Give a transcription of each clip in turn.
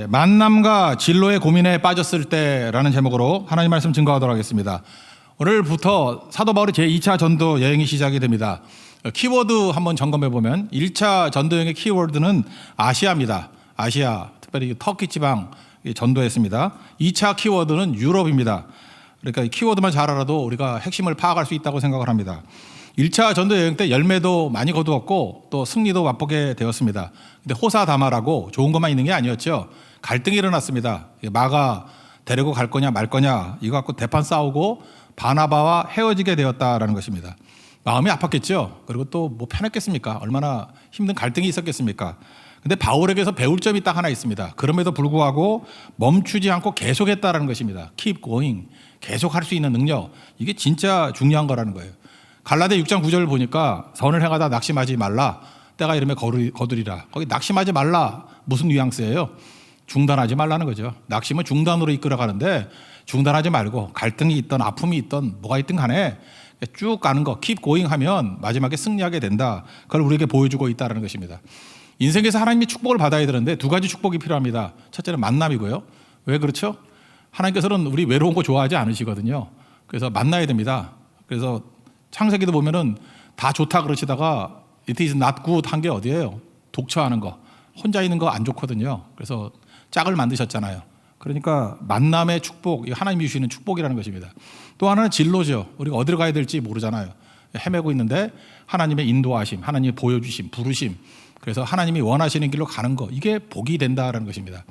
만남과 진로의 고민에 빠졌을 때라는 제목으로 하나님 말씀 증거하도록 하겠습니다. 오늘부터 사도 바울의 제2차 전도 여행이 시작이 됩니다. 키워드 한번 점검해 보면 1차 전도 여행의 키워드는 아시아입니다. 아시아, 특별히 터키 지방 전도했습니다. 2차 키워드는 유럽입니다. 그러니까 이 키워드만 잘 알아도 우리가 핵심을 파악할 수 있다고 생각을 합니다. 1차 전도 여행 때 열매도 많이 거두었고 또 승리도 맛보게 되었습니다. 근데 호사다마라고 좋은 것만 있는 게 아니었죠. 갈등이 일어났습니다. 마가 데리고 갈 거냐 말 거냐 이거 갖고 대판 싸우고 바나바와 헤어지게 되었다라는 것입니다. 마음이 아팠겠죠. 그리고 또 뭐 편했겠습니까? 얼마나 힘든 갈등이 있었겠습니까? 근데 바울에게서 배울 점이 딱 하나 있습니다. 그럼에도 불구하고 멈추지 않고 계속했다라는 것입니다. Keep going. 계속할 수 있는 능력. 이게 진짜 중요한 거라는 거예요. 갈라디아 6장 9절을 보니까 선을 행하다 낙심하지 말라. 때가 이르면 거두리라. 거기 낙심하지 말라. 무슨 뉘앙스예요? 중단하지 말라는 거죠. 낙심은 중단으로 이끌어가는데 중단하지 말고 갈등이 있던 아픔이 있던 뭐가 있든 간에 쭉 가는 거 keep going 하면 마지막에 승리하게 된다. 그걸 우리에게 보여주고 있다는 것입니다. 인생에서 하나님의 축복을 받아야 되는데 두 가지 축복이 필요합니다. 첫째는 만남이고요. 왜 그렇죠? 하나님께서는 우리 외로운 거 좋아하지 않으시거든요. 그래서 만나야 됩니다. 그래서 창세기도 보면은 다 좋다 그러시다가 it is not good 한 게 어디예요? 독처하는 거. 혼자 있는 거 안 좋거든요. 그래서 짝을 만드셨잖아요. 그러니까 만남의 축복, 하나님이 주시는 축복이라는 것입니다. 또 하나는 진로죠. 우리가 어디로 가야 될지 모르잖아요. 헤매고 있는데 하나님의 인도하심, 하나님의 보여주심, 부르심. 그래서 하나님이 원하시는 길로 가는 거. 이게 복이 된다라는 것입니다.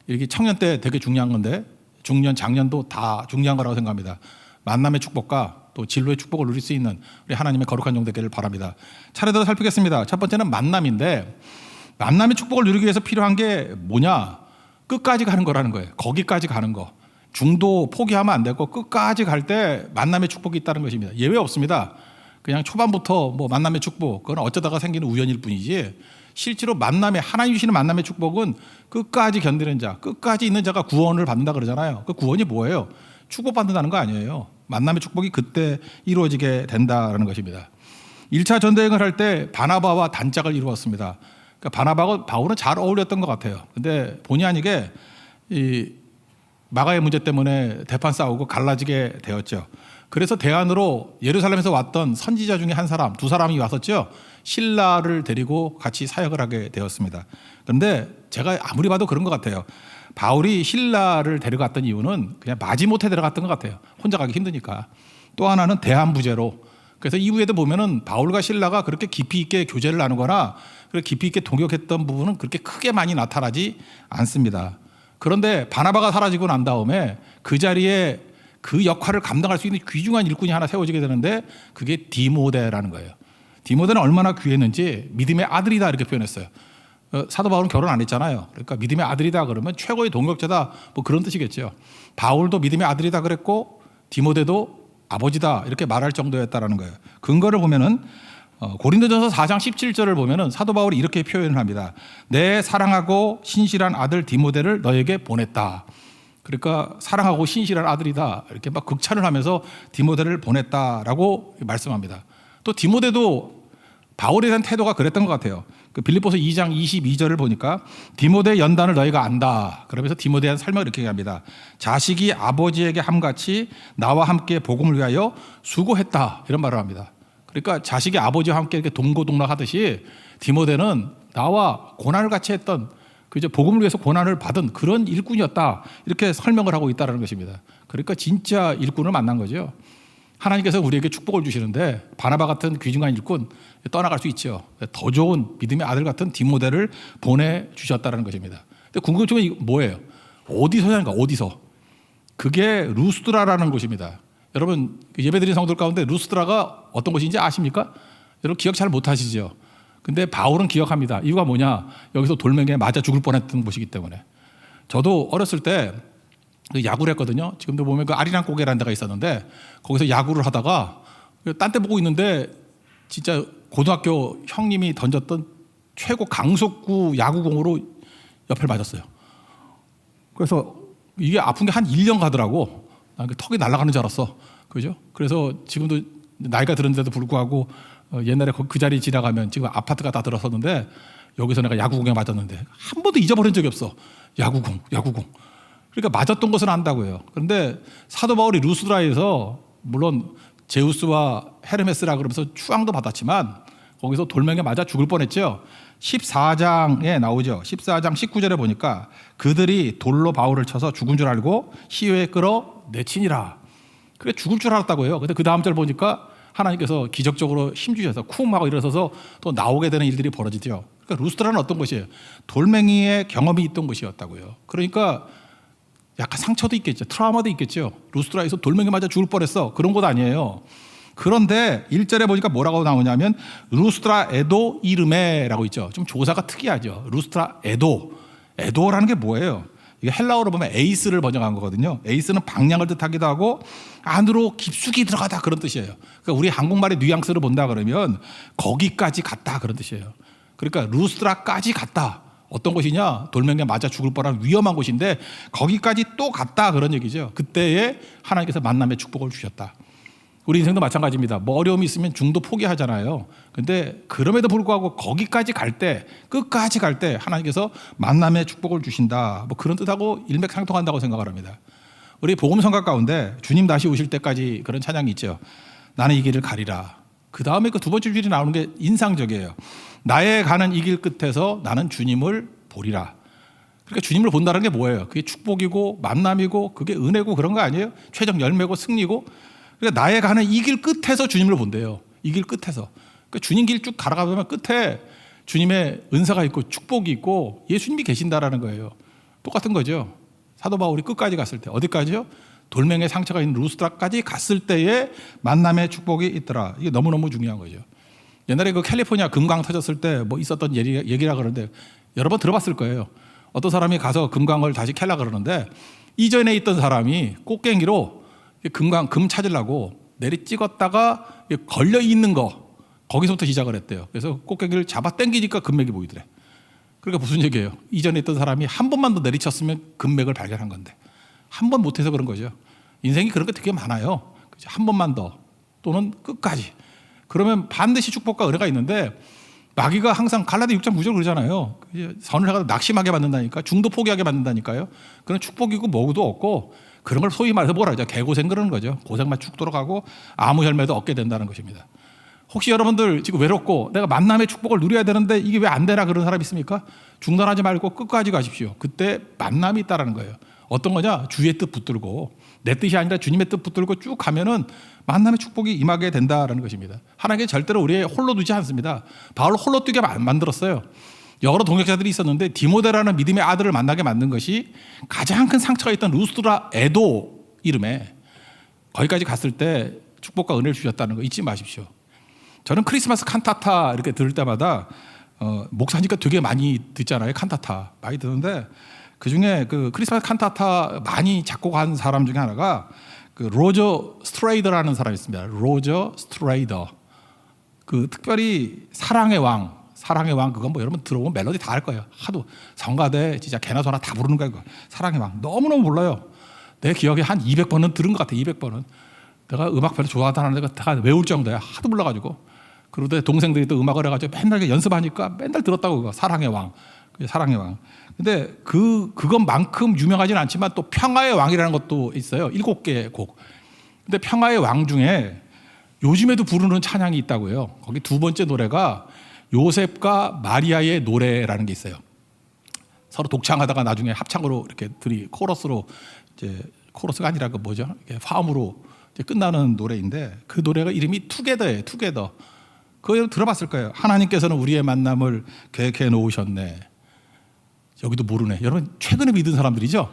이게 청년 때 되게 중요한 건데 중년, 장년도 다 중요한 거라고 생각합니다. 만남의 축복과 또 진로의 축복을 누릴 수 있는 우리 하나님의 거룩한 종 되기를 바랍니다. 차례대로 살피겠습니다. 첫 번째는 만남인데 만남의 축복을 누리기 위해서 필요한 게 뭐냐? 끝까지 가는 거라는 거예요. 거기까지 가는 거. 중도 포기하면 안 되고 끝까지 갈 때 만남의 축복이 있다는 것입니다. 예외 없습니다. 그냥 초반부터 뭐 만남의 축복, 그건 어쩌다가 생기는 우연일 뿐이지 실제로 만남의 하나님 주시는 만남의 축복은 끝까지 견디는 자, 끝까지 있는 자가 구원을 받는다 그러잖아요. 그 구원이 뭐예요? 축복받는다는 거 아니에요. 만남의 축복이 그때 이루어지게 된다는 것입니다. 1차 전도여행을 할 때 바나바와 단짝을 이루었습니다. 그러니까 바나바와 바울은 잘 어울렸던 것 같아요. 근데 본의 아니게 이 마가의 문제 때문에 대판 싸우고 갈라지게 되었죠. 그래서 대안으로 예루살렘에서 왔던 선지자 중에 한 사람, 두 사람이 왔었죠. 실라를 데리고 같이 사역을 하게 되었습니다. 그런데 제가 아무리 봐도 그런 것 같아요. 바울이 실라를 데려갔던 이유는 그냥 마지못해 데려갔던 것 같아요. 혼자 가기 힘드니까. 또 하나는 대안 부재로. 그래서 이후에도 보면은 바울과 실라가 그렇게 깊이 있게 교제를 나누거나 그렇게 깊이 있게 동역했던 부분은 그렇게 크게 많이 나타나지 않습니다. 그런데 바나바가 사라지고 난 다음에 그 자리에 그 역할을 감당할 수 있는 귀중한 일꾼이 하나 세워지게 되는데 그게 디모데라는 거예요. 디모데는 얼마나 귀했는지 믿음의 아들이다 이렇게 표현했어요. 사도 바울은 결혼 안 했잖아요. 그러니까 믿음의 아들이다 그러면 최고의 동역자다 뭐 그런 뜻이겠죠. 바울도 믿음의 아들이다 그랬고 디모데도 아버지다 이렇게 말할 정도였다라는 거예요. 근거를 보면은 고린도전서 4장 17절을 보면은 사도 바울이 이렇게 표현을 합니다. 내 사랑하고 신실한 아들 디모데를 너에게 보냈다. 그러니까 사랑하고 신실한 아들이다 이렇게 막 극찬을 하면서 디모데를 보냈다라고 말씀합니다. 또 디모데도 바울에 대한 태도가 그랬던 것 같아요. 그 빌립보서 2장 22절을 보니까 디모데 연단을 너희가 안다. 그러면서 디모데에 대한 설명을 이렇게 합니다. 자식이 아버지에게 함같이 나와 함께 복음을 위하여 수고했다. 이런 말을 합니다. 그러니까 자식이 아버지와 함께 이렇게 동고동락하듯이 디모데는 나와 고난을 같이 했던 그저 복음을 위해서 고난을 받은 그런 일꾼이었다. 이렇게 설명을 하고 있다는 것입니다. 그러니까 진짜 일꾼을 만난 거죠. 하나님께서 우리에게 축복을 주시는데 바나바 같은 귀중한 일꾼 떠나갈 수 있죠. 더 좋은 믿음의 아들 같은 디모데를 보내주셨다는 것입니다. 근데 궁금증은 뭐예요? 어디서냐니까 어디서? 그게 루스드라라는 곳입니다. 여러분 예배드린 성도들 가운데 루스드라가 어떤 곳인지 아십니까? 여러분 기억 잘 못하시죠? 근데 바울은 기억합니다. 이유가 뭐냐? 여기서 돌멩이에 맞아 죽을 뻔했던 곳이기 때문에. 저도 어렸을 때 야구를 했거든요. 지금도 보면 그 아리랑 고개라는 데가 있었는데 거기서 야구를 하다가 딴 데 보고 있는데 진짜 고등학교 형님이 던졌던 최고 강속구 야구공으로 옆을 맞았어요. 그래서 이게 아픈 게 한 1년 가더라고. 난 턱이 날아가는 줄 알았어. 그죠? 그래서 지금도 나이가 들었는데도 불구하고 옛날에 그 자리 지나가면 지금 아파트가 다 들어섰는데 여기서 내가 야구 공에 맞았는데 한 번도 잊어버린 적이 없어. 야구공. 그러니까 맞았던 것은 안다고요. 그런데 사도 바울이 루스드라에서 물론 제우스와 헤르메스라 그러면서 추앙도 받았지만 거기서 돌멩이에 맞아 죽을 뻔했죠. 14장에 나오죠. 14장 19절에 보니까 그들이 돌로 바울을 쳐서 죽은 줄 알고 시외에 끌어 내치니라. 그래 죽을 줄 알았다고요. 근데 그 다음 절 보니까 하나님께서 기적적으로 힘주셔서 쿵 하고 일어서서 또 나오게 되는 일들이 벌어지죠. 그러니까 루스드라는 어떤 곳이에요? 돌멩이의 경험이 있던 곳이었다고요. 그러니까 약간 상처도 있겠죠. 트라우마도 있겠죠. 루스드라에서 돌멩이 맞아 죽을 뻔했어. 그런 곳 아니에요. 그런데 1절에 보니까 뭐라고 나오냐면 루스드라 에도 이르메라고 있죠. 좀 조사가 특이하죠. 루스드라 에도라는 게 뭐예요? 이게 헬라어로 보면 에이스를 번역한 거거든요. 에이스는 방향을 뜻하기도 하고 안으로 깊숙이 들어가다 그런 뜻이에요. 그러니까 우리 한국말의 뉘앙스를 본다 그러면 거기까지 갔다 그런 뜻이에요. 그러니까 루스드라까지 갔다. 어떤 곳이냐? 돌멩이에 맞아 죽을 뻔한 위험한 곳인데 거기까지 또 갔다 그런 얘기죠. 그때에 하나님께서 만남의 축복을 주셨다. 우리 인생도 마찬가지입니다. 뭐 어려움이 있으면 중도 포기하잖아요. 근데 그럼에도 불구하고 거기까지 갈 때, 끝까지 갈 때 하나님께서 만남의 축복을 주신다. 뭐 그런 뜻하고 일맥상통한다고 생각을 합니다. 우리 복음성가 가운데 주님 다시 오실 때까지 그런 찬양이 있죠. 나는 이 길을 가리라. 그 다음에 그 두 번째 줄이 나오는 게 인상적이에요. 나의 가는 이 길 끝에서 나는 주님을 보리라. 그러니까 주님을 본다는 게 뭐예요? 그게 축복이고 만남이고 그게 은혜고 그런 거 아니에요? 최종 열매고 승리고. 그러니까 나의 가는 이 길 끝에서 주님을 본대요. 이 길 끝에서. 그러니까 주님 길 쭉 가다가 보면 끝에 주님의 은사가 있고 축복이 있고 예수님이 계신다라는 거예요. 똑같은 거죠. 사도 바울이 끝까지 갔을 때 어디까지요? 돌멩이에 상처가 있는 루스드라까지 갔을 때에 만남의 축복이 있더라. 이게 너무너무 중요한 거죠. 옛날에 그 캘리포니아 금광 터졌을 때 뭐 있었던 얘기라 그러는데 여러 번 들어봤을 거예요. 어떤 사람이 가서 금광을 다시 캘라 그러는데 이전에 있던 사람이 꽃갱이로 금 찾으려고 내리 찍었다가 걸려 있는 거 거기서부터 시작을 했대요. 그래서 꽃갱이를 잡아 당기니까 금맥이 보이더래. 그러니까 무슨 얘기예요? 이전에 있던 사람이 한 번만 더 내리쳤으면 금맥을 발견한 건데 한 번 못해서 그런 거죠. 인생이 그런 게 되게 많아요. 한 번만 더 또는 끝까지. 그러면 반드시 축복과 은혜가 있는데 마귀가 항상 갈라디 6장 9절 그러잖아요. 선을 해가 낙심하게 만든다니까, 중도 포기하게 만든다니까요. 그런 축복이고 뭐도 없고 그런 걸 소위 말해서 뭐라 하죠? 개고생 그러는 거죠. 고생만 쭉 돌아가고 아무 열매도 얻게 된다는 것입니다. 혹시 여러분들 지금 외롭고 내가 만남의 축복을 누려야 되는데 이게 왜 안 되나 그런 사람 있습니까? 중단하지 말고 끝까지 가십시오. 그때 만남이 있다는 거예요. 어떤 거냐? 주의 뜻 붙들고 내 뜻이 아니라 주님의 뜻 붙들고 쭉 가면은 만남의 축복이 임하게 된다는 것입니다. 하나님께 절대로 우리 홀로 두지 않습니다. 바울 홀로 두게 만들었어요. 여러 동역자들이 있었는데 디모데라는 믿음의 아들을 만나게 만든 것이 가장 큰 상처가 있던 루스드라 에도 이름에 거기까지 갔을 때 축복과 은혜를 주셨다는 거 잊지 마십시오. 저는 크리스마스 칸타타 이렇게 들을 때마다 목사니까 되게 많이 듣잖아요. 칸타타 많이 듣는데 그중에 그 크리스마스 칸타타 많이 작곡한 사람 중에 하나가 그 로저 스트레이더라는 사람이 있습니다. 로저 스트레이더. 그 특별히 사랑의 왕 그건 뭐 여러분 들어보면 멜로디 다 할 거예요. 하도 성가대 진짜 개나 소나 다 부르는 거예요. 사랑의 왕 너무너무 몰라요. 내 기억에 한 200번은 들은 것 같아. 200번은. 내가 음악 별로 좋아하다는 데가 다 외울 정도야. 하도 불러가지고. 그러다 동생들이 또 음악을 해가지고 맨날 연습하니까 맨날 들었다고 그거. 사랑의 왕. 사랑의 왕. 근데 그것만큼 유명하지는 않지만 또 평화의 왕이라는 것도 있어요. 7개의 곡. 근데 평화의 왕 중에 요즘에도 부르는 찬양이 있다고요. 거기 두 번째 노래가 요셉과 마리아의 노래라는 게 있어요. 서로 독창하다가 나중에 합창으로 이렇게 코러스로 이제 코러스가 아니라 그 뭐죠? 화음으로 이제 끝나는 노래인데 그 노래가 이름이 투게더예요. 투게더. 그거 들어봤을 거예요. 하나님께서는 우리의 만남을 계획해 놓으셨네. 여기도 모르네. 여러분 최근에 믿은 사람들이죠.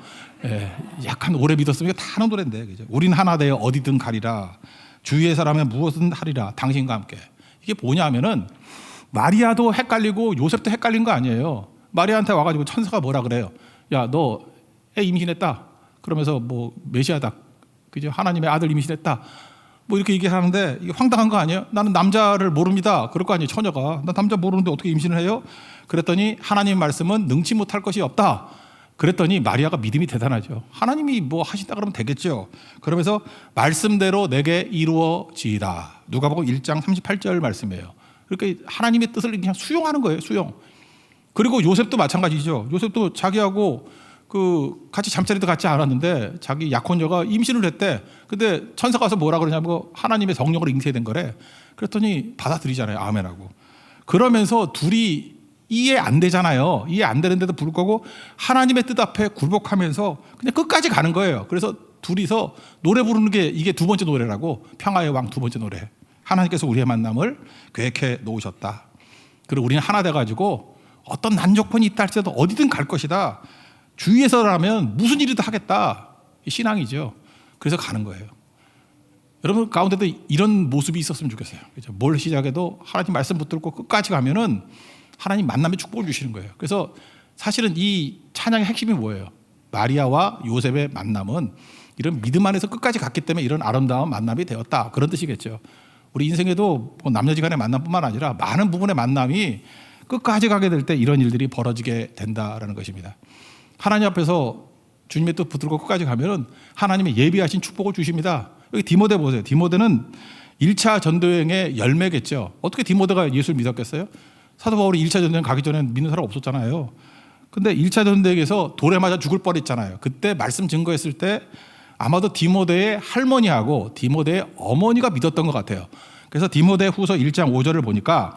약간 오래 믿었으면 다 아는 노래인데, 그죠? 우린 하나 되어 어디든 가리라. 주위의 사람은 무엇은 하리라. 당신과 함께. 이게 뭐냐면은 마리아도 헷갈리고 요셉도 헷갈린 거 아니에요. 마리아한테 와가지고 천사가 뭐라 그래요? 야, 너 애 임신했다. 그러면서 뭐 메시아다. 그죠? 하나님의 아들 임신했다. 뭐 이렇게 얘기하는데 이게 황당한 거 아니에요? 나는 남자를 모릅니다. 그럴 거 아니에요, 처녀가. 나 남자 모르는데 어떻게 임신을 해요? 그랬더니 하나님 말씀은 능치 못할 것이 없다. 그랬더니 마리아가 믿음이 대단하죠. 하나님이 뭐 하신다 그러면 되겠죠. 그러면서 말씀대로 내게 이루어지리라. 누가복음 1장 38절 말씀이에요. 그러니까 하나님의 뜻을 그냥 수용하는 거예요, 수용. 그리고 요셉도 마찬가지죠. 요셉도 자기하고 그 같이 잠자리도 같지 않았는데 자기 약혼녀가 임신을 했대. 근데 천사가 와서 뭐라 그러냐면 하나님의 성령을 잉태된 거래. 그랬더니 받아들이잖아요. 아멘하고. 그러면서 둘이 이해 안 되잖아요. 이해 안 되는데도 불구하고 하나님의 뜻 앞에 굴복하면서 그냥 끝까지 가는 거예요. 그래서 둘이서 노래 부르는 게 이게 두 번째 노래라고. 평화의 왕 두 번째 노래. 하나님께서 우리의 만남을 계획해 놓으셨다. 그리고 우리는 하나 돼가지고 어떤 난조건이 있다 할지라도 어디든 갈 것이다. 주위에서라면 무슨 일이든 하겠다. 신앙이죠. 그래서 가는 거예요. 여러분 가운데도 이런 모습이 있었으면 좋겠어요. 그렇죠? 뭘 시작해도 하나님 말씀 붙들고 끝까지 가면은 하나님 만남의 축복을 주시는 거예요. 그래서 사실은 이 찬양의 핵심이 뭐예요? 마리아와 요셉의 만남은 이런 믿음 안에서 끝까지 갔기 때문에 이런 아름다운 만남이 되었다. 그런 뜻이겠죠. 우리 인생에도 남녀지간의 만남뿐만 아니라 많은 부분의 만남이 끝까지 가게 될 때 이런 일들이 벌어지게 된다라는 것입니다. 하나님 앞에서 주님의 뜻 붙들고 끝까지 가면은 하나님의 예비하신 축복을 주십니다. 여기 디모데 보세요. 디모데는 1차 전도여행의 열매겠죠. 어떻게 디모데가 예수를 믿었겠어요? 사도 바울이 1차 전도여행 가기 전에는 믿는 사람 없었잖아요. 근데 1차 전도여행에서 돌에 맞아 죽을 뻔했잖아요. 그때 말씀 증거했을 때 아마도 디모데의 할머니하고 디모데의 어머니가 믿었던 것 같아요. 그래서 디모데 후서 1장 5절을 보니까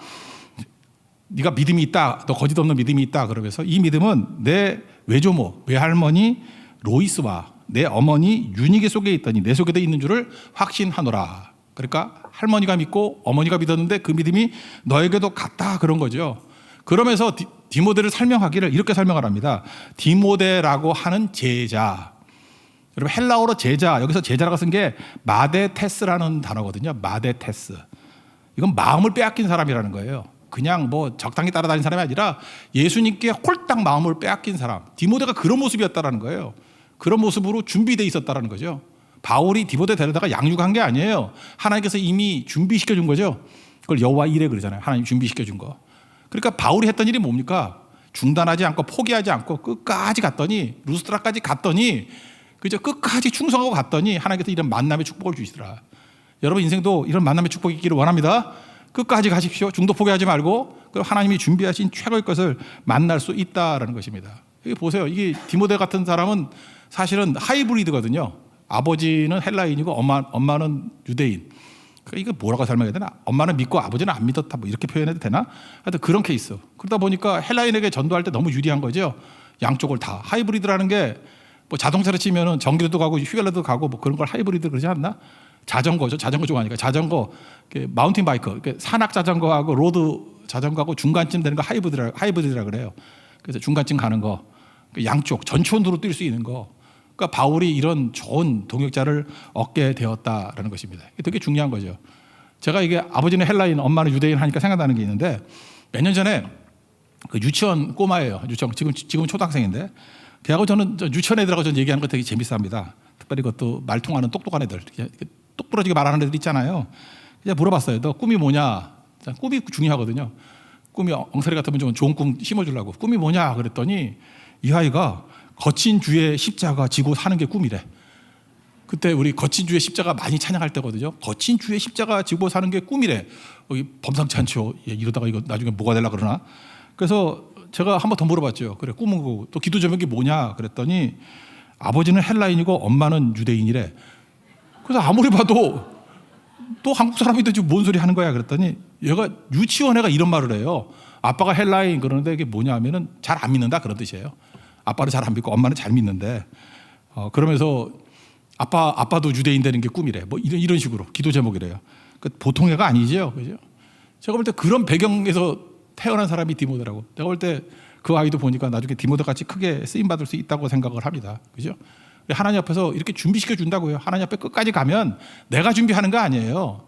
네가 믿음이 있다. 너 거짓 없는 믿음이 있다. 그러면서 이 믿음은 내 외조모, 외할머니 로이스와 내 어머니 유니게 속에 있더니 내 속에도 있는 줄을 확신하노라. 그러니까 할머니가 믿고 어머니가 믿었는데 그 믿음이 너에게도 같다. 그런 거죠. 그러면서 디모데를 설명하기를 이렇게 설명을 합니다. 디모데라고 하는 제자. 여러분 헬라어로 제자, 여기서 제자라고 쓴 게 마데테스라는 단어거든요. 마데테스. 이건 마음을 빼앗긴 사람이라는 거예요. 그냥 뭐 적당히 따라다니는 사람이 아니라 예수님께 홀딱 마음을 빼앗긴 사람. 디모데가 그런 모습이었다라는 거예요. 그런 모습으로 준비되어 있었다라는 거죠. 바울이 디모데 데려다가 양육한 게 아니에요. 하나님께서 이미 준비시켜 준 거죠. 그걸 여호와 이레 그러잖아요. 하나님 준비시켜 준 거. 그러니까 바울이 했던 일이 뭡니까? 중단하지 않고 포기하지 않고 끝까지 갔더니 루스드라까지 갔더니 그죠? 끝까지 충성하고 갔더니 하나님께서 이런 만남의 축복을 주시더라. 여러분 인생도 이런 만남의 축복이 있기를 원합니다. 끝까지 가십시오. 중도 포기하지 말고 그럼 하나님이 준비하신 최고의 것을 만날 수 있다라는 것입니다. 여기 보세요. 이게 디모데 같은 사람은 사실은 하이브리드거든요. 아버지는 헬라인이고 엄마는 유대인. 그러니까 이거 뭐라고 설명해야 되나? 엄마는 믿고 아버지는 안 믿었다. 뭐 이렇게 표현해도 되나? 하여튼 그런 케이스. 그러다 보니까 헬라인에게 전도할 때 너무 유리한 거죠. 양쪽을 다. 하이브리드라는 게 뭐 자동차를 치면은 전기로도 가고 휴일로도 가고 뭐 그런 걸 하이브리드 그러지 않나? 자전거죠. 자전거 좋아하니까. 자전거, 마운틴 바이크, 산악 자전거하고 로드 자전거하고 중간쯤 되는 거 하이브리드라 그래요. 그래서 중간쯤 가는 거. 양쪽, 전천후로 뛸 수 있는 거. 그러니까 바울이 이런 좋은 동역자를 얻게 되었다라는 것입니다. 이게 되게 중요한 거죠. 제가 이게 아버지는 헬라인, 엄마는 유대인 하니까 생각나는 게 있는데 몇 년 전에 그 유치원 꼬마예요. 유치원, 지금 초등학생인데 걔하고 저는 유치원 애들하고 저는 얘기하는 거 되게 재밌어합니다. 특별히 그것도 말통하는 똑똑한 애들, 똑부러지게 말하는 애들 있잖아요. 그냥 물어봤어요. 너 꿈이 뭐냐? 꿈이 중요하거든요. 꿈이 엉터리 같으면 좀 좋은 꿈 심어주려고. 꿈이 뭐냐? 그랬더니 이 아이가 거친 주에 십자가 지고 사는 게 꿈이래. 그때 우리 거친 주에 십자가 많이 찬양할 때거든요. 거친 주에 십자가 지고 사는 게 꿈이래. 범상치 않죠. 이러다가 이거 나중에 뭐가 되려고 그러나. 그래서 제가 한 번 더 물어봤죠. 그래, 꿈은 그거. 또 기도 제목이 뭐냐? 그랬더니 아버지는 헬라인이고 엄마는 유대인이래. 그래서 아무리 봐도 또 한국 사람인데 지금 뭔 소리 하는 거야? 그랬더니 얘가 유치원 애가 이런 말을 해요. 아빠가 헬라인 그러는데 이게 뭐냐 하면은 잘 안 믿는다 그런 뜻이에요. 아빠는 잘 안 믿고 엄마는 잘 믿는데 그러면서 아빠도 유대인 되는 게 꿈이래. 뭐 이런 식으로 기도 제목이래요. 그 보통 애가 아니죠, 그죠? 제가 볼 때 그런 배경에서 태어난 사람이 디모데라고. 제가 볼 때 그 아이도 보니까 나중에 디모데 같이 크게 쓰임 받을 수 있다고 생각을 합니다, 그죠? 하나님 앞에서 이렇게 준비시켜 준다고요. 하나님 앞에 끝까지 가면 내가 준비하는 거 아니에요.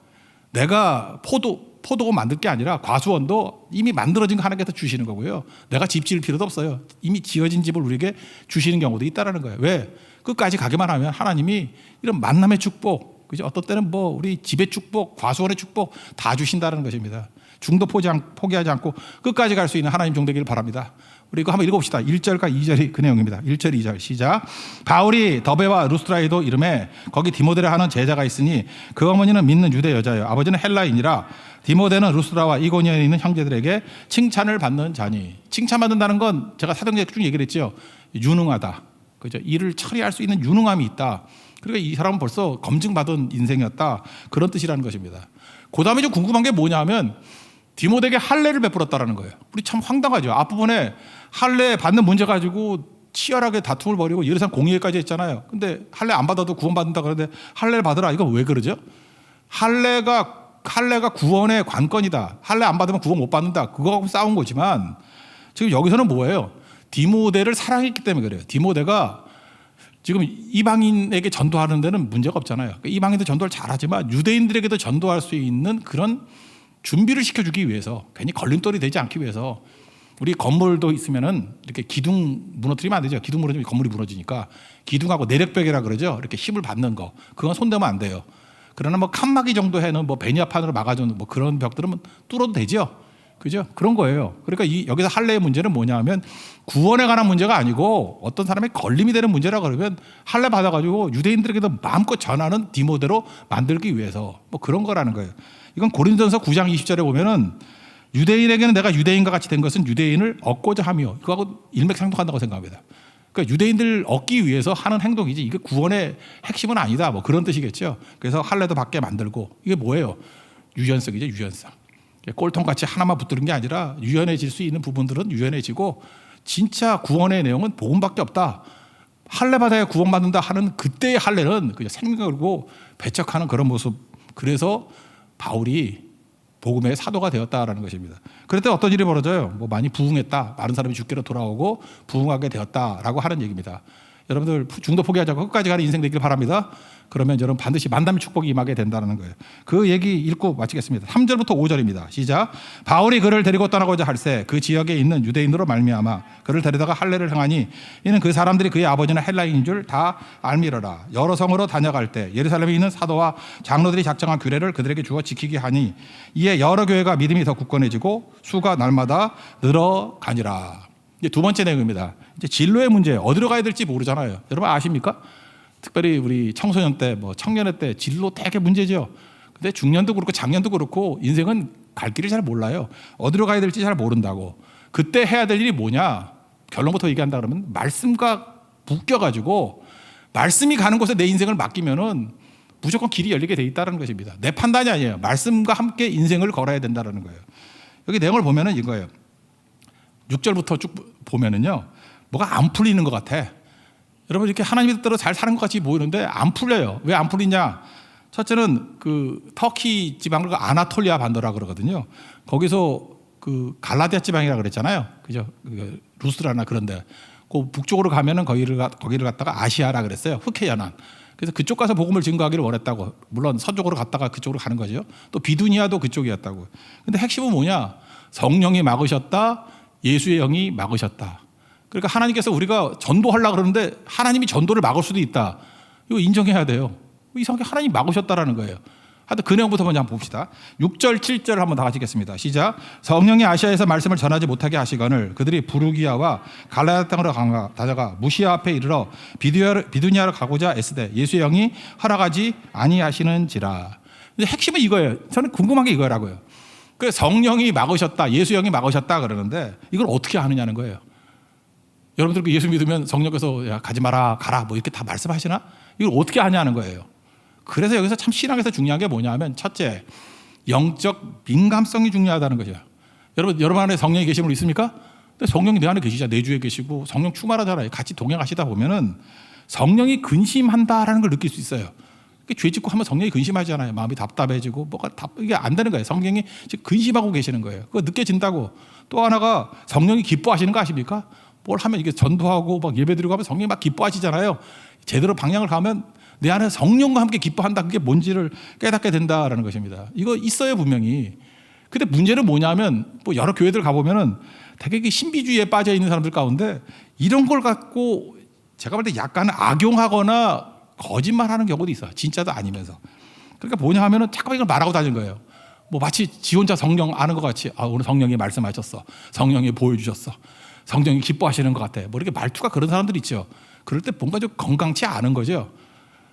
내가 포도고 만들 게 아니라 과수원도 이미 만들어진 거 하나님께서 주시는 거고요. 내가 집 지을 필요도 없어요. 이미 지어진 집을 우리에게 주시는 경우도 있다라는 거예요. 왜? 끝까지 가기만 하면 하나님이 이런 만남의 축복, 그죠? 어떤 때는 뭐 우리 집의 축복, 과수원의 축복 다 주신다는 것입니다. 중도 포기하지 않고 끝까지 갈 수 있는 하나님 종되기를 바랍니다. 우리 이거 한번 읽어봅시다. 1절과 2절이 그 내용입니다. 1절, 2절 시작. 바울이 더베와 루스트라에도 이름에 거기 디모데라 하는 제자가 있으니 그 어머니는 믿는 유대 여자예요. 아버지는 헬라인이라 디모데는 루스트라와 이고니온에 있는 형제들에게 칭찬을 받는 자니. 칭찬받는다는 건 제가 사도행전 쭉 얘기를 했죠. 유능하다. 그죠? 일을 처리할 수 있는 유능함이 있다. 그러니까 이 사람은 벌써 검증받은 인생이었다. 그런 뜻이라는 것입니다. 그 다음에 좀 궁금한 게 뭐냐면 디모데에게 할례를 베풀었다라는 거예요. 우리 참 황당하죠. 앞부분에 할례 받는 문제 가지고 치열하게 다툼을 벌이고 예루살렘 공의회까지 했잖아요. 근데 할례 안 받아도 구원받는다 그러는데 할례를 받으라. 이거 왜 그러죠? 할례가 구원의 관건이다. 할례 안 받으면 구원 못 받는다. 그거하고 싸운 거지만 지금 여기서는 뭐예요? 디모데를 사랑했기 때문에 그래요. 디모데가 지금 이방인에게 전도하는 데는 문제가 없잖아요. 그러니까 이방인도 전도를 잘하지만 유대인들에게도 전도할 수 있는 그런 준비를 시켜주기 위해서, 괜히 걸림돌이 되지 않기 위해서. 우리 건물도 있으면은 이렇게 기둥 무너뜨리면 안 되죠. 기둥 무너지면 건물이 무너지니까 기둥하고 내력벽이라 그러죠. 이렇게 힘을 받는 거, 그건 손대면 안 돼요. 그러나 뭐 칸막이 정도 해는 뭐 베니아판으로 막아주는 뭐 그런 벽들은 뚫어도 되죠. 그죠? 그런 거예요. 그러니까 여기서 할례의 문제는 뭐냐면 구원에 관한 문제가 아니고 어떤 사람의 걸림이 되는 문제라 그러면 할례 받아가지고 유대인들에게도 마음껏 전하는 디모데로 만들기 위해서 뭐 그런 거라는 거예요. 이건 고린도전서 9장 20절에 보면은 유대인에게는 내가 유대인과 같이 된 것은 유대인을 얻고자 하며, 그거하고 일맥상통한다고 생각합니다. 그러니까 유대인들을 얻기 위해서 하는 행동이지 이게 구원의 핵심은 아니다. 뭐 그런 뜻이겠죠. 그래서 할례도 받게 만들고, 이게 뭐예요? 유연성이죠. 유연성. 꼴통같이 하나만 붙드는 게 아니라 유연해질 수 있는 부분들은 유연해지고, 진짜 구원의 내용은 복음밖에 없다. 할례 받아야 구원받는다 하는 그때의 할례는 그냥 생명을 걸고 배척하는 그런 모습. 그래서 바울이 복음의 사도가 되었다라는 것입니다. 그럴 때 어떤 일이 벌어져요? 뭐 많이 부흥했다. 많은 사람이 주께로 돌아오고 부흥하게 되었다라고 하는 얘기입니다. 여러분들 중도 포기하지 않고 끝까지 가는 인생 되길 바랍니다. 그러면 여러분 반드시 만담의 축복이 임하게 된다는 거예요. 그 얘기 읽고 마치겠습니다. 3절부터 5절입니다. 시작. 바울이 그를 데리고 떠나고자 할새 그 지역에 있는 유대인으로 말미암아 그를 데려다가 할례를 행하니 이는 그 사람들이 그의 아버지는 헬라인인 줄 다 알미러라. 여러 성으로 다녀갈 때 예루살렘에 있는 사도와 장로들이 작정한 규례를 그들에게 주어 지키게 하니 이에 여러 교회가 믿음이 더 굳건해지고 수가 날마다 늘어가니라. 이제 두 번째 내용입니다. 이제 진로의 문제, 어디로 가야 될지 모르잖아요. 여러분 아십니까? 특별히 우리 청소년 때, 뭐 청년회 때 진로 되게 문제죠. 근데 중년도 그렇고 장년도 그렇고 인생은 갈 길을 잘 몰라요. 어디로 가야 될지 잘 모른다고. 그때 해야 될 일이 뭐냐? 결론부터 얘기한다 그러면 말씀과 묶여가지고 말씀이 가는 곳에 내 인생을 맡기면은 무조건 길이 열리게 돼 있다는 것입니다. 내 판단이 아니에요. 말씀과 함께 인생을 걸어야 된다는 거예요. 여기 내용을 보면은 이거예요. 6절부터 쭉 보면은요, 뭐가 안 풀리는 것 같아. 여러분 이렇게 하나님의 뜻대로 잘 사는 것 같이 보이는데 안 풀려요. 왜 안 풀리냐? 첫째는 그 터키 지방을 아나톨리아 반도라 그러거든요. 거기서 그 갈라디아 지방이라 그랬잖아요. 그죠? 루스라나 그런데 그 북쪽으로 가면은 거기를 갔다가 아시아라 그랬어요. 흑해 연안. 그래서 그쪽 가서 복음을 증거하기를 원했다고. 물론 서쪽으로 갔다가 그쪽으로 가는 거죠. 또 비두니아도 그쪽이었다고. 근데 핵심은 뭐냐? 성령이 막으셨다. 예수의 영이 막으셨다. 그러니까 하나님께서 우리가 전도하려고 그러는데 하나님이 전도를 막을 수도 있다. 이거 인정해야 돼요. 이상하게 하나님이 막으셨다라는 거예요. 하여튼 그 내용부터 먼저 한번 봅시다. 6절, 7절을 한번 다 같이 읽겠습니다. 시작. 성령이 아시아에서 말씀을 전하지 못하게 하시거늘 그들이 부르기아와 갈라디아 땅으로 다녀가 무시아 앞에 이르러 비두니아로 가고자 애쓰되 예수의 영이 허락하지 아니하시는지라. 근데 핵심은 이거예요. 저는 궁금한 게 이거라고요. 그 성령이 막으셨다, 예수 영이 막으셨다 그러는데 이걸 어떻게 아느냐는 거예요. 여러분들 예수 믿으면 성령께서 야, 가지 마라, 가라 뭐 이렇게 다 말씀하시나? 이걸 어떻게 하냐는 거예요. 그래서 여기서 참 신앙에서 중요한 게 뭐냐면 첫째, 영적 민감성이 중요하다는 거죠. 여러분 안에 성령이 계신 분 있습니까? 근데 성령이 내 안에 계시잖아요. 내 주에 계시고 성령 충만하잖아요. 같이 동행하시다 보면은 성령이 근심한다라는 걸 느낄 수 있어요. 죄 짓고 하면 성령이 근심하잖아요. 마음이 답답해지고 이게 안 되는 거예요. 성령이 지금 근심하고 계시는 거예요. 그거 느껴진다고. 또 하나가 성령이 기뻐하시는 거 아십니까? 뭘 하면 이게 전도하고 막 예배드리고 하면 성령이 막 기뻐하시잖아요. 제대로 방향을 가면 내 안에 성령과 함께 기뻐한다. 그게 뭔지를 깨닫게 된다라는 것입니다. 이거 있어요 분명히. 근데 문제는 뭐냐면 뭐 여러 교회들 가보면은 되게 신비주의에 빠져 있는 사람들 가운데 이런 걸 갖고 제가 볼 때 약간 악용하거나 거짓말하는 경우도 있어요. 진짜도 아니면서. 그러니까 뭐냐 하면은 잠깐 이걸 말하고 다니는 거예요. 뭐 마치 지 혼자 성령 아는 것 같이 오늘 성령이 말씀하셨어. 성령이 보여주셨어. 성령이 기뻐하시는 것 같아. 뭐 이렇게 말투가 그런 사람들이 있죠. 그럴 때 뭔가 좀 건강치 않은 거죠.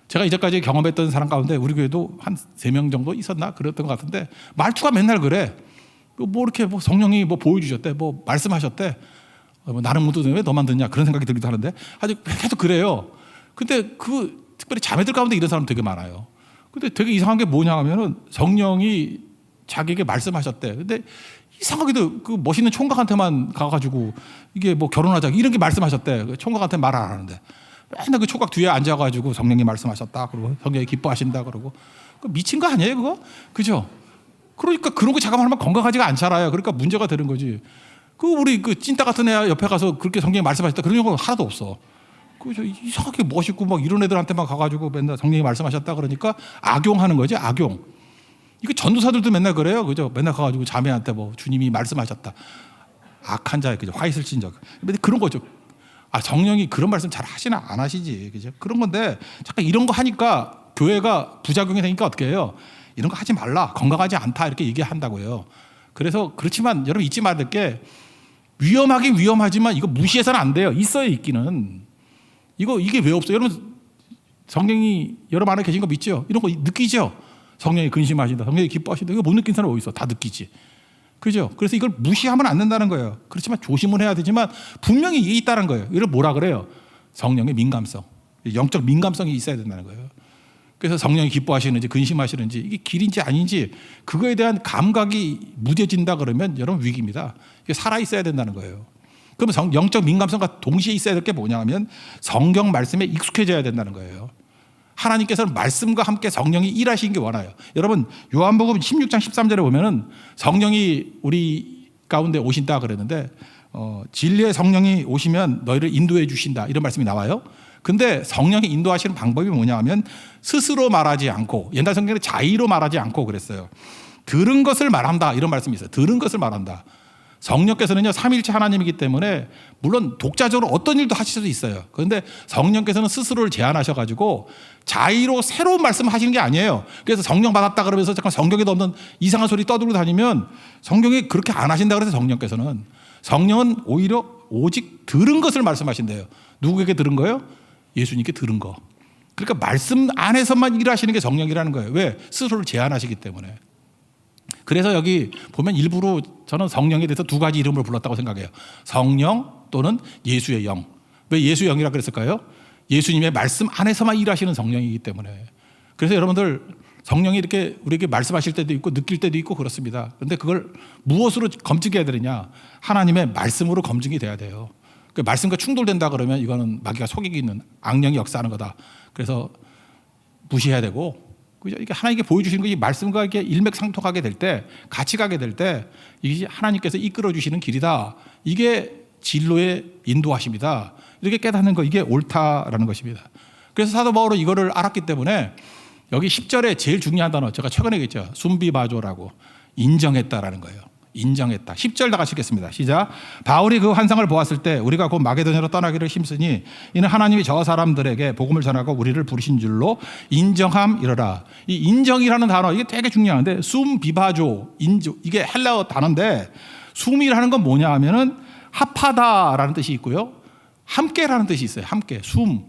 제가 이제까지 경험했던 사람 가운데 우리 교회도 한 3명 정도 있었나 그랬던 것 같은데 말투가 맨날 그래. 뭐 이렇게 뭐 성령이 뭐 보여주셨대, 뭐 말씀하셨대. 나는 못 듣는데 왜 너만 듣냐 그런 생각이 들기도 하는데 아주 계속 그래요. 근데 특별히 자매들 가운데 이런 사람 되게 많아요. 근데 되게 이상한 게 뭐냐 하면은 성령이 자기에게 말씀하셨대. 근데 이상하게도 그 멋있는 총각한테만 가가지고 이게 뭐 결혼하자 이런 게 말씀하셨대. 총각한테 말 안 하는데 맨날 그 총각 뒤에 앉아가지고 성령이 말씀하셨다 그러고 성령이 기뻐하신다 그러고 미친 거 아니에요 그거? 그죠? 그러니까 그런 거 자각하면 건강하지가 않잖아요. 그러니까 문제가 되는 거지. 우리 찐따 같은 애 옆에 가서 그렇게 성령이 말씀하셨다 그런 거 하나도 없어. 이상하게 멋있고 막 이런 애들한테만 가가지고 맨날 성령이 말씀하셨다 그러니까 악용하는 거지 악용. 이거 전도사들도 맨날 그래요. 그죠? 맨날 가가지고 자매한테 뭐 주님이 말씀하셨다. 악한 자의 그죠? 화 있을 진적. 그런 거죠. 성령이 그런 말씀 잘 하시나 안 하시지. 그죠? 그런 건데 잠깐 이런 거 하니까 교회가 부작용이 되니까 어떻게 해요? 이런 거 하지 말라. 건강하지 않다. 이렇게 얘기한다고요. 그래서 그렇지만 여러분 잊지 말아야 될 게 위험하긴 위험하지만 이거 무시해서는 안 돼요. 있어요, 있기는. 이게 왜 없어요? 여러분 성령이 여러분 안에 계신 거 믿죠? 이런 거 느끼죠? 성령이 근심하신다. 성령이 기뻐하신다. 이거 못 느낀 사람 어디 있어? 다 느끼지. 그죠? 그래서 이걸 무시하면 안 된다는 거예요. 그렇지만 조심은 해야 되지만 분명히 이게 있다는 거예요. 이걸 뭐라 그래요? 성령의 민감성. 영적 민감성이 있어야 된다는 거예요. 그래서 성령이 기뻐하시는지 근심하시는지 이게 길인지 아닌지 그거에 대한 감각이 무뎌진다 그러면 여러분 위기입니다. 이게 살아있어야 된다는 거예요. 그러면 영적 민감성과 동시에 있어야 될 게 뭐냐 하면 성경 말씀에 익숙해져야 된다는 거예요. 하나님께서는 말씀과 함께 성령이 일하시는 게 원해요. 여러분 요한복음 16장 13절에 보면은 성령이 우리 가운데 오신다 그랬는데 진리의 성령이 오시면 너희를 인도해 주신다 이런 말씀이 나와요. 근데 성령이 인도하시는 방법이 뭐냐 하면 스스로 말하지 않고 옛날 성경에 자의로 말하지 않고 그랬어요. 들은 것을 말한다 이런 말씀이 있어요. 들은 것을 말한다. 성령께서는요 삼위일체 하나님이기 때문에 물론 독자적으로 어떤 일도 하실 수도 있어요. 그런데 성령께서는 스스로를 제한하셔가지고 자의로 새로운 말씀을 하시는 게 아니에요. 그래서 성령 받았다 그러면서 잠깐 성경에도 없는 이상한 소리 떠들고 다니면 성경이 그렇게 안 하신다 그래서 성령은 오히려 오직 들은 것을 말씀하신대요. 누구에게 들은 거예요? 예수님께 들은 거. 그러니까 말씀 안에서만 일하시는 게 성령이라는 거예요. 왜? 스스로를 제한하시기 때문에. 그래서 여기 보면 일부러 저는 성령에 대해서 두 가지 이름을 불렀다고 생각해요. 성령 또는 예수의 영. 왜 예수의 영이라고 그랬을까요? 예수님의 말씀 안에서만 일하시는 성령이기 때문에. 그래서 여러분들 성령이 이렇게 우리에게 말씀하실 때도 있고 느낄 때도 있고 그렇습니다. 그런데 그걸 무엇으로 검증해야 되느냐? 하나님의 말씀으로 검증이 돼야 돼요. 그 말씀과 충돌된다 그러면 이거는 마귀가 속이고 있는 악령이 역사하는 거다. 그래서 무시해야 되고 이게 하나님께 보여주시는 게 이 말씀과 이렇게 일맥상통하게 될 때, 같이 가게 될 때, 이게 하나님께서 이끌어 주시는 길이다. 이게 진로의 인도하심이다. 이렇게 깨닫는 거, 이게 옳다라는 것입니다. 그래서 사도 바울은 이거를 알았기 때문에 여기 10절에 제일 중요한 단어, 제가 최근에 얘기했죠. 순비바조라고 인정했다라는 거예요. 인정했다. 10절 다 같이 읽겠습니다. 시작. 바울이 그 환상을 보았을 때 우리가 곧 마게도냐로 떠나기를 힘쓰니 이는 하나님이 저 사람들에게 복음을 전하고 우리를 부르신 줄로 인정함이러라. 이 인정이라는 단어 이게 되게 중요한데 숨비바조 이게 헬라어 단어인데 숨이라는 건 뭐냐 하면은 합하다라는 뜻이 있고요. 함께라는 뜻이 있어요. 함께 숨.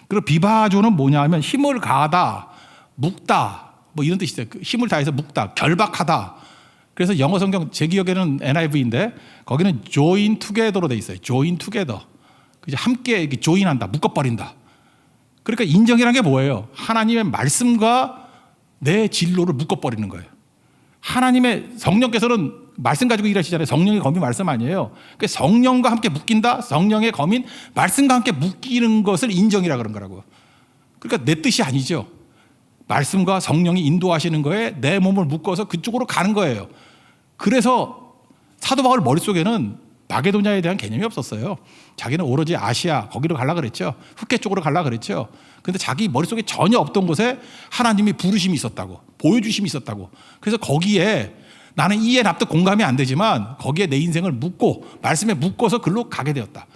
그리고 비바조는 뭐냐 하면 힘을 가하다, 묵다 뭐 이런 뜻이 있어요. 힘을 다해서 묵다, 결박하다. 그래서 영어 성경 제 기억에는 NIV인데 거기는 join together로 돼 있어요. join together. 함께 조인한다, 묶어버린다. 그러니까 인정이라는 게 뭐예요? 하나님의 말씀과 내 진로를 묶어버리는 거예요. 하나님의 성령께서는 말씀 가지고 일하시잖아요. 성령의 검이 말씀 아니에요. 그러니까 성령과 함께 묶인다. 성령의 검인 말씀과 함께 묶이는 것을 인정이라 그런 거라고요. 그러니까 내 뜻이 아니죠. 말씀과 성령이 인도하시는 거에 내 몸을 묶어서 그쪽으로 가는 거예요. 그래서 사도 바울 머릿속에는 마게도냐에 대한 개념이 없었어요. 자기는 오로지 아시아 거기로 가려고 그랬죠. 흑해 쪽으로 가려고 그랬죠. 그런데 자기 머릿속에 전혀 없던 곳에 하나님이 부르심이 있었다고, 보여주심이 있었다고. 그래서 거기에 나는 이해 납득 공감이 안 되지만 거기에 내 인생을 묶고 말씀에 묶어서 글로 가게 되었다.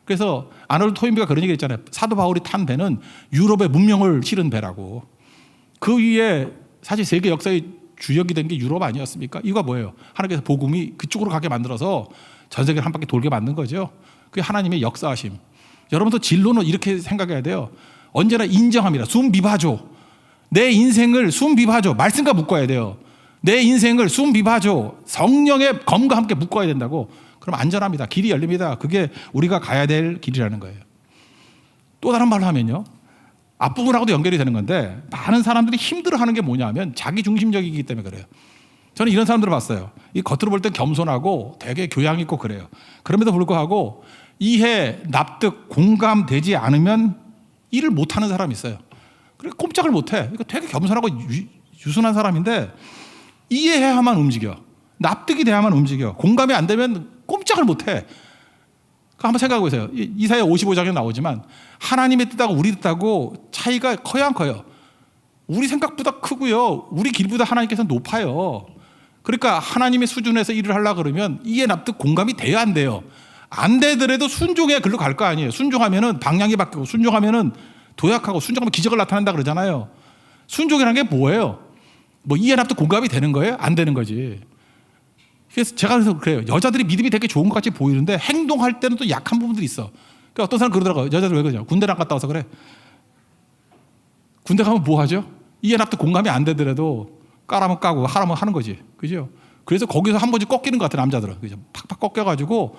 그래서 아놀드 토인비가 그런 얘기 했잖아요. 사도 바울이 탄 배는 유럽의 문명을 실은 배라고. 그 위에 사실 세계 역사의 주역이 된 게 유럽 아니었습니까? 이거 뭐예요? 하나님께서 복음이 그쪽으로 가게 만들어서 전 세계를 한 바퀴 돌게 만든 거죠. 그게 하나님의 역사하심. 여러분도 진로는 이렇게 생각해야 돼요. 언제나 인정합니다. 숨비바조. 내 인생을 숨비바조. 말씀과 묶어야 돼요. 내 인생을 숨비바조. 성령의 검과 함께 묶어야 된다고. 그럼 안전합니다. 길이 열립니다. 그게 우리가 가야 될 길이라는 거예요. 또 다른 말로 하면요, 앞부분하고도 연결이 되는 건데 많은 사람들이 힘들어하는 게 뭐냐면 자기 중심적이기 때문에 그래요. 저는 이런 사람들을 봤어요. 이 겉으로 볼 땐 겸손하고 되게 교양 있고 그래요. 그럼에도 불구하고 이해, 납득, 공감되지 않으면 일을 못하는 사람이 있어요. 그래 꼼짝을 못해. 그러니까 되게 겸손하고 유순한 사람인데 이해해야만 움직여. 납득이 돼야만 움직여. 공감이 안 되면 꼼짝을 못해. 한번 생각해 보세요. 이사야 55장에 나오지만 하나님의 뜻하고 우리 뜻하고 차이가 커요 안 커요? 우리 생각보다 크고요. 우리 길보다 하나님께서 높아요. 그러니까 하나님의 수준에서 일을 하려고 그러면 이해 납득 공감이 돼야 안 돼요. 안 되더라도 순종해야 글로 갈 거 아니에요. 순종하면은 방향이 바뀌고 순종하면은 도약하고 순종하면 기적을 나타낸다 그러잖아요. 순종이라는 게 뭐예요? 뭐 이해 납득 공감이 되는 거예요? 안 되는 거지. 그래서 제가 그래서 그래요. 여자들이 믿음이 되게 좋은 것 같이 보이는데 행동할 때는 또 약한 부분들이 있어. 그러니까 어떤 사람 그러더라고요. 여자들 왜 그러냐? 군대를 안 갔다 와서 그래. 군대 가면 뭐 하죠? 이해 납득 공감이 안 되더라도 까라면 까고 하라면 하는 거지. 그죠? 그래서 거기서 한 번씩 꺾이는 것 같아요. 남자들은. 그죠? 팍팍 꺾여가지고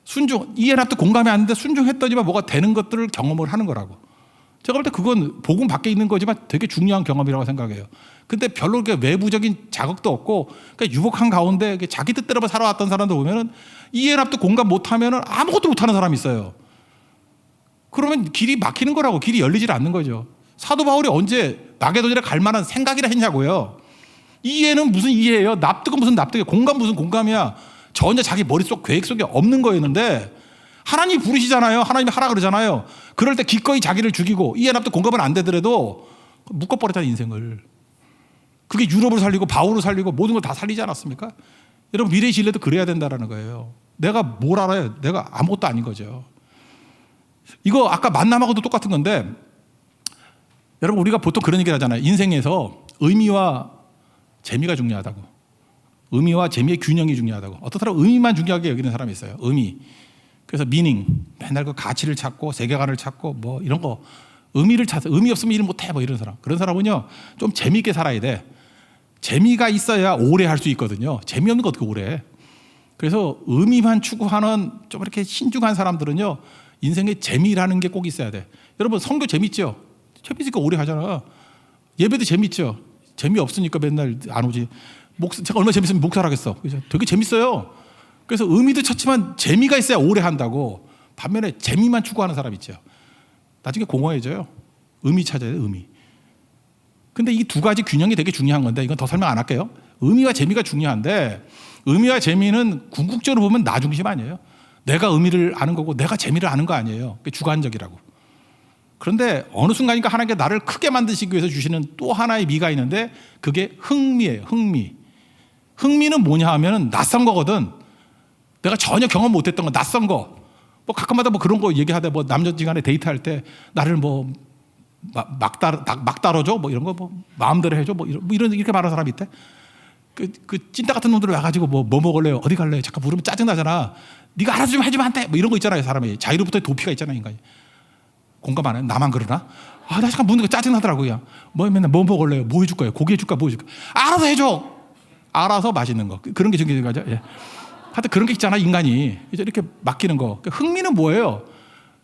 순종, 이해 납득 공감이 안 되는데 순종했더니만 뭐가 되는 것들을 경험을 하는 거라고. 제가 볼 때 그건 복음 밖에 있는 거지만 되게 중요한 경험이라고 생각해요. 근데 별로 외부적인 자극도 없고 그러니까 유복한 가운데 자기 뜻대로 살아왔던 사람들 보면은 이해 납득 공감 못하면은 아무것도 못하는 사람이 있어요. 그러면 길이 막히는 거라고. 길이 열리질 않는 거죠. 사도 바울이 언제 마게도니아에 갈 만한 생각이라 했냐고요. 이해는 무슨 이해예요? 납득은 무슨 납득이에요? 공감 무슨 공감이야? 전혀 자기 머릿속 계획 속에 없는 거였는데 하나님이 부르시잖아요. 하나님이 하라 그러잖아요. 그럴 때 기꺼이 자기를 죽이고 이해 납득 공감은 안 되더라도 묶어버렸잖아요. 인생을. 그게 유럽을 살리고 바울을 살리고 모든 걸 다 살리지 않았습니까? 여러분 미래의 진리도 그래야 된다는 거예요. 내가 뭘 알아요? 내가 아무것도 아닌 거죠. 이거 아까 만남하고도 똑같은 건데 여러분 우리가 보통 그런 얘기를 하잖아요. 인생에서 의미와 재미가 중요하다고. 의미와 재미의 균형이 중요하다고. 어떤 사람은 의미만 중요하게 여기는 사람이 있어요. 의미. 그래서 미닝. 맨날 그 가치를 찾고 세계관을 찾고 뭐 이런 거 의미를 찾아. 의미 없으면 일 못해 뭐 이런 사람. 그런 사람은요 좀 재미있게 살아야 돼. 재미가 있어야 오래 할 수 있거든요. 재미없는 거 어떻게 오래 해. 그래서 의미만 추구하는 좀 이렇게 신중한 사람들은요 인생에 재미라는 게 꼭 있어야 돼. 여러분 성교 재밌죠? 재밌으니까 오래 하잖아. 예배도 재밌죠? 재미없으니까 맨날 안 오지. 제가 얼마나 재밌으면 목사하겠어. 되게 재밌어요. 그래서 의미도 찾지만 재미가 있어야 오래 한다고. 반면에 재미만 추구하는 사람 있죠. 나중에 공허해져요. 의미 찾아야 돼. 의미. 근데 이 두 가지 균형이 되게 중요한 건데 이건 더 설명 안 할게요. 의미와 재미가 중요한데 의미와 재미는 궁극적으로 보면 나 중심 아니에요. 내가 의미를 아는 거고 내가 재미를 아는 거 아니에요. 그게 주관적이라고. 그런데 어느 순간인가 하나님께 나를 크게 만드시기 위해서 주시는 또 하나의 미가 있는데 그게 흥미예요. 흥미. 흥미는 뭐냐 하면 낯선 거거든. 내가 전혀 경험 못했던 거 낯선 거. 뭐 가끔마다 뭐 그런 거 얘기하다 뭐 남녀지간에 데이트할 때 나를 뭐 막 다뤄줘 뭐 이런 거 뭐 마음대로 해줘 뭐 이런 이렇게 말하는 사람이 있대. 그 찐따 같은 놈들 와가지고 뭐 먹을래요? 어디 갈래요? 잠깐 물으면 짜증나잖아. 네가 알아서 좀 해주면 안 돼? 뭐 이런 거 있잖아요. 사람이 자유로부터의 도피가 있잖아요. 인간이. 공감 안 해? 나만 그러나? 나 잠깐 묻는 거 짜증나더라고요. 그냥. 뭐 맨날 뭐 먹을래요? 뭐 해줄 거예요? 고기 해줄까? 뭐 해줄까? 알아서 해줘. 알아서 맛있는 거. 그런 게 중요한 거죠. 예. 하여튼 그런 게 있잖아 인간이. 이렇게 맡기는 거. 흥미는 뭐예요?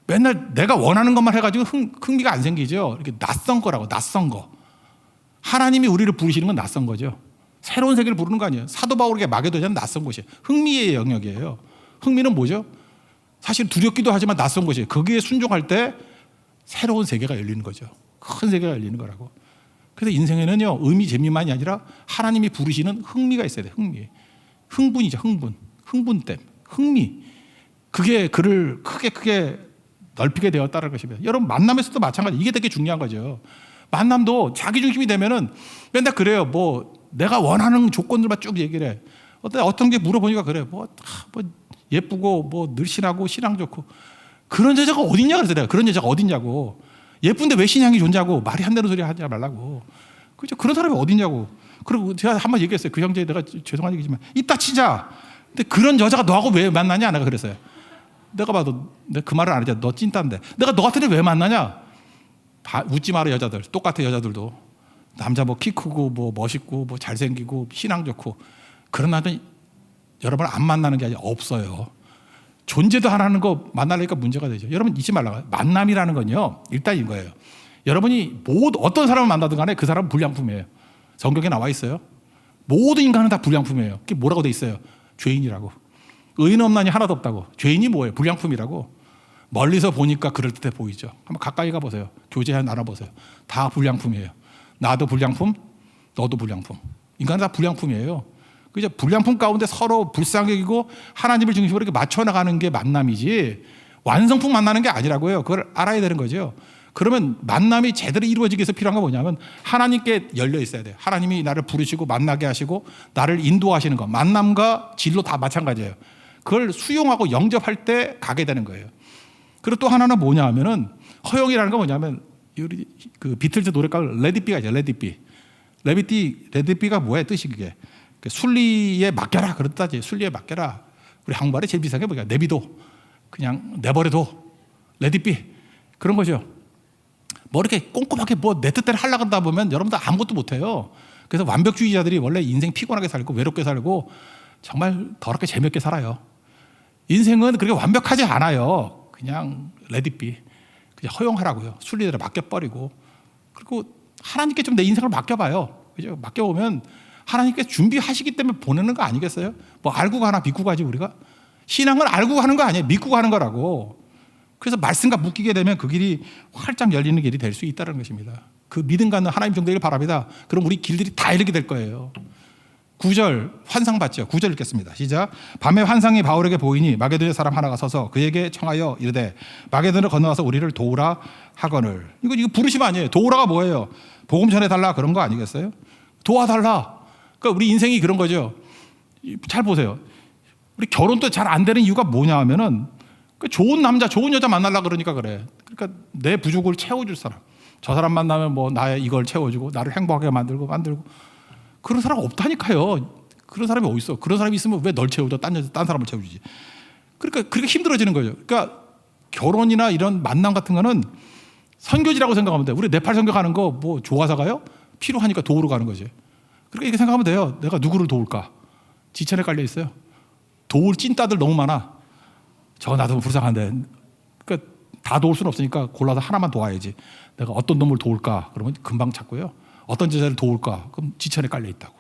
맨날 내가 원하는 것만 해가지고 흥미가 안 생기죠. 이렇게 낯선 거라고. 낯선 거. 하나님이 우리를 부르시는 건 낯선 거죠. 새로운 세계를 부르는 거 아니에요. 사도 바울에게 마게도냐는 낯선 곳이에요. 흥미의 영역이에요. 흥미는 뭐죠? 사실 두렵기도 하지만 낯선 곳이에요. 거기에 순종할 때 새로운 세계가 열리는 거죠. 큰 세계가 열리는 거라고. 그래서 인생에는요 의미 재미만이 아니라 하나님이 부르시는 흥미가 있어야 돼요. 흥미. 흥분이죠. 흥분됨. 흥미. 그게 그를 크게 넓히게 되었다는 것입니다. 여러분 만남에서도 마찬가지. 이게 되게 중요한 거죠. 만남도 자기 중심이 되면은 맨날 그래요. 뭐 내가 원하는 조건들만 쭉 얘기를 해. 어떤 게 물어보니까 그래. 뭐 예쁘고 뭐 늘씬하고 신앙 좋고 그런 여자가 어딨냐 그래서 내가 그런 여자가 어딨냐고. 예쁜데 왜 신앙이 좋냐고. 말이 안 되는 소리 하지 말라고. 그죠? 그런 사람이 어딨냐고. 그리고 제가 한번 얘기했어요. 그 형제 내가 죄송한 얘기지만 이따 치자. 근데 그런 여자가 너하고 왜 만나냐 내가 그랬어요. 내가 봐도 내가 그 말을 안 했잖아. 너 찐따인데. 내가 너 같은 애 왜 만나냐? 웃지 마라 여자들. 똑같아 여자들도. 남자 뭐 키 크고 뭐 멋있고 뭐 잘생기고 신앙 좋고 그런 남자 여러분을 안 만나는 게 아니라 없어요. 존재도 하라는 거 만나려니까 문제가 되죠. 여러분 잊지 말라고요. 만남이라는 건요, 일단 이거예요. 여러분이 어떤 사람을 만나든 간에 그 사람은 불량품이에요. 성경에 나와 있어요. 모든 인간은 다 불량품이에요. 그게 뭐라고 돼 있어요? 죄인이라고. 의인 없나니 하나도 없다고. 죄인이 뭐예요? 불량품이라고. 멀리서 보니까 그럴듯해 보이죠. 한번 가까이 가보세요. 교제 나눠보세요. 다 불량품이에요. 나도 불량품, 너도 불량품. 인간은 다 불량품이에요. 그죠? 불량품 가운데 서로 불쌍히 여기고 하나님을 중심으로 이렇게 맞춰나가는 게 만남이지, 완성품 만나는 게 아니라고요. 그걸 알아야 되는 거죠. 그러면 만남이 제대로 이루어지기 위해서 필요한 건 뭐냐면 하나님께 열려 있어야 돼요. 하나님이 나를 부르시고 만나게 하시고 나를 인도하시는 거. 만남과 진로 다 마찬가지예요. 그걸 수용하고 영접할 때 가게 되는 거예요. 그리고 또 하나는 뭐냐 하면은, 허용이라는 건 뭐냐면, 우리 그 비틀즈 노래 가운데 레디비가 있죠. 레디비가 뭐야 뜻이 그게. 순리에 맡겨라 그런 뜻이지. 순리에 맡겨라. 우리 한국말에 제일 비슷한 게 뭐냐, 내비도, 그냥 내버려둬, 레디비, 그런 거죠. 뭐 이렇게 꼼꼼하게 뭐 내 뜻대로 하려고 한다 보면 여러분들 아무것도 못해요. 그래서 완벽주의자들이 원래 인생 피곤하게 살고 외롭게 살고 정말 더럽게 재미없게 살아요. 인생은 그렇게 완벽하지 않아요. 그냥 레디비, 그냥 허용하라고요. 순리대로 맡겨버리고, 그리고 하나님께 좀 내 인생을 맡겨봐요. 그죠? 맡겨보면 하나님께 준비하시기 때문에 보내는 거 아니겠어요? 뭐 알고 가나 믿고 가지. 우리가 신앙은 알고 가는 거 아니에요. 믿고 가는 거라고. 그래서 말씀과 묶이게 되면 그 길이 활짝 열리는 길이 될 수 있다는 것입니다. 그 믿음 갖는 하나님 종되길 바랍니다. 그럼 우리 길들이 다 이렇게 될 거예요. 9절 환상 봤죠? 9절 읽겠습니다. 시작. 밤에 환상이 바울에게 보이니 마게도냐 사람 하나가 서서 그에게 청하여 이르되 마게도냐를 건너와서 우리를 도우라 하거늘. 이거 부르심 아니에요. 도우라가 뭐예요? 복음 전해달라 그런 거 아니겠어요? 도와달라. 그러니까 우리 인생이 그런 거죠. 잘 보세요. 우리 결혼도 잘 안 되는 이유가 뭐냐 하면은 좋은 남자, 좋은 여자 만나려고 그러니까 그래. 그러니까 내 부족을 채워줄 사람. 저 사람 만나면 뭐 나의 이걸 채워주고 나를 행복하게 만들고 그런 사람 없다니까요. 그런 사람이 어디 있어? 그런 사람이 있으면 왜 널 채워줘? 딴 사람을 채워주지. 그러니까 그렇게 힘들어지는 거죠. 그러니까 결혼이나 이런 만남 같은 거는 선교지라고 생각하면 돼요. 우리 네팔 선교 가는 거 뭐 좋아서 가요? 필요하니까 도우러 가는 거지. 그렇게 이렇게 생각하면 돼요. 내가 누구를 도울까? 지천에 깔려 있어요. 도울 찐따들 너무 많아. 저 나도 불쌍한데. 그러니까 다 도울 수는 없으니까 골라서 하나만 도와야지. 내가 어떤 놈을 도울까? 그러면 금방 찾고요. 어떤 제자를 도울까? 그럼 지천에 깔려 있다고.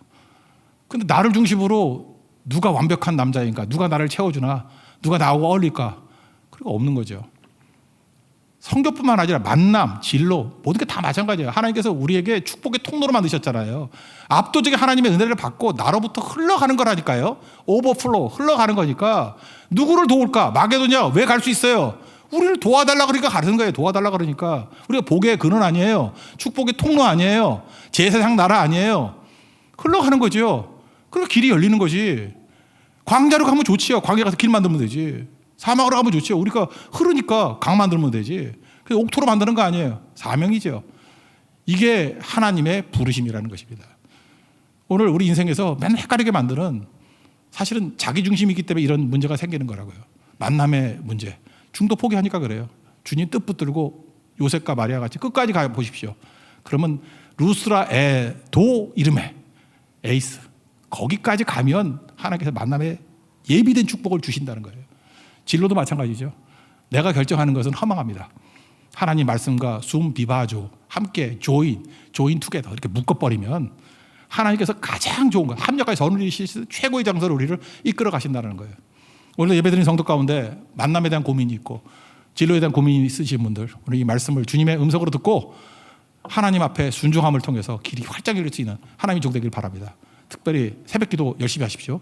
근데 나를 중심으로 누가 완벽한 남자인가? 누가 나를 채워주나? 누가 나하고 어울릴까? 그런 거 없는 거죠. 성교뿐만 아니라 만남, 진로 모든 게 다 마찬가지예요. 하나님께서 우리에게 축복의 통로로 만드셨잖아요. 압도적인 하나님의 은혜를 받고 나로부터 흘러가는 거라니까요. 오버플로우, 흘러가는 거니까 누구를 도울까? 마게도냐 왜 갈 수 있어요? 우리를 도와달라 그러니까 가는 거예요. 도와달라 그러니까. 우리가 복의 근원 아니에요. 축복의 통로 아니에요. 제세상 나라 아니에요. 흘러가는 거죠. 그리고 길이 열리는 거지. 광야로 가면 좋지요. 광야 가서 길 만들면 되지. 사막으로 가면 좋지요. 우리가 흐르니까 강 만들면 되지. 그래서 옥토로 만드는 거 아니에요. 사명이죠. 이게 하나님의 부르심이라는 것입니다. 오늘 우리 인생에서 맨날 헷갈리게 만드는, 사실은 자기 중심이기 때문에 이런 문제가 생기는 거라고요. 만남의 문제. 중도 포기하니까 그래요. 주님 뜻 붙들고 요셉과 마리아 같이 끝까지 가 보십시오. 그러면 루스라 에도 이름에 에이스, 거기까지 가면 하나님께서 만남에 예비된 축복을 주신다는 거예요. 진로도 마찬가지죠. 내가 결정하는 것은 허망합니다. 하나님 말씀과 숨 비바조 함께 조인 투게더 이렇게 묶어버리면 하나님께서 가장 좋은 거, 합력하여 선을 이루실 최고의 장소로 우리를 이끌어 가신다는 거예요. 오늘 예배드린 성도 가운데 만남에 대한 고민이 있고 진로에 대한 고민이 있으신 분들, 오늘 이 말씀을 주님의 음성으로 듣고 하나님 앞에 순종함을 통해서 길이 활짝 열릴 수 있는 하나님의 종 되길 바랍니다. 특별히 새벽기도 열심히 하십시오.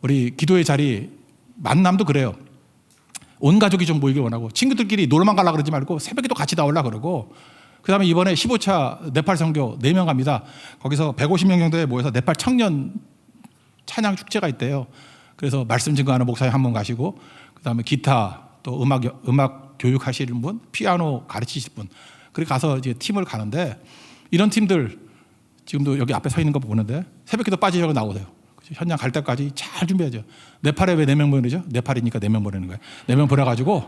우리 기도의 자리, 만남도 그래요. 온 가족이 좀 모이길 원하고 친구들끼리 놀만 가려고 그러지 말고 새벽기도 같이 나오려고 그러고, 그 다음에 이번에 15차 네팔 선교 4명 갑니다. 거기서 150명 정도에 모여서 네팔 청년 찬양 축제가 있대요. 그래서 말씀 증거하는 목사님 한 분 가시고, 그 다음에 기타 또 음악 교육하시는 분, 피아노 가르치실 분, 그렇게 가서 이제 팀을 가는데, 이런 팀들 지금도 여기 앞에 서 있는 거 보는데 새벽기도 빠지려고 나오세요. 현장 갈 때까지 잘 준비하죠. 네팔에 왜 4명 보내죠? 네팔이니까 4명 보내는 거예요. 4명 보내가지고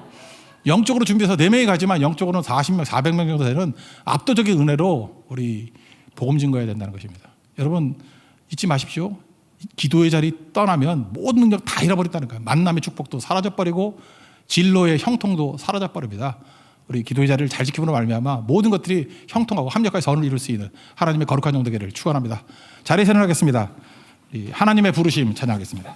영적으로 준비해서 4명이 가지만 영적으로는 40명, 400명 정도 되는 압도적인 은혜로 우리 복음 증거해야 된다는 것입니다. 여러분 잊지 마십시오. 기도의 자리 떠나면 모든 능력 다 잃어버린다는 거예요. 만남의 축복도 사라져버리고 진로의 형통도 사라져버립니다. 우리 기도의 자리를 잘 지키므로 말미암아 모든 것들이 형통하고 합력하여 선을 이룰 수 있는 하나님의 거룩한 종 되기를 축원합니다. 자리에서 일어나겠습니다. 하나님의 부르심 찬양하겠습니다.